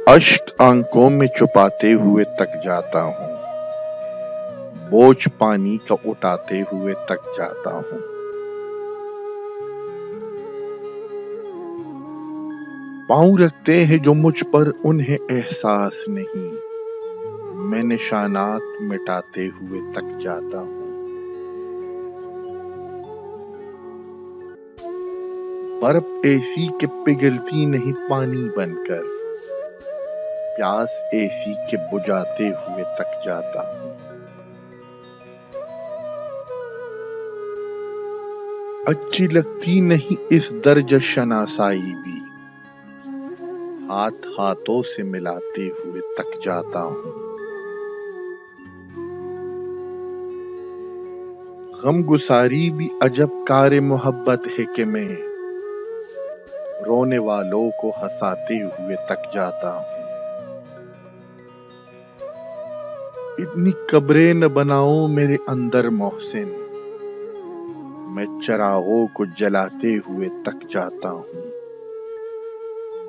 اشک آنکھوں میں چھپاتے ہوئے تک جاتا ہوں، بوجھ پانی کا اٹھاتے ہوئے تک جاتا ہوں۔ پاؤں رکھتے ہیں جو مجھ پر انہیں احساس نہیں، میں نشانات مٹاتے ہوئے تک جاتا ہوں۔ برف ایسی کہ پگھلتی نہیں پانی بن کر، پیاس ایسی کہ بجھاتے ہوئے تک جاتا ہوں۔ اچھی لگتی نہیں اس درج شناسائی بھی، ہاتھ ہاتھوں سے ملاتے ہوئے تک جاتا ہوں۔ غم گساری بھی عجب کار محبت ہے کہ میں رونے والوں کو ہنساتے ہوئے تک جاتا ہوں۔ اتنی قبریں نہ بناؤ میرے اندر محسن، میں چراغوں کو جلاتے ہوئے تک جاتا ہوں۔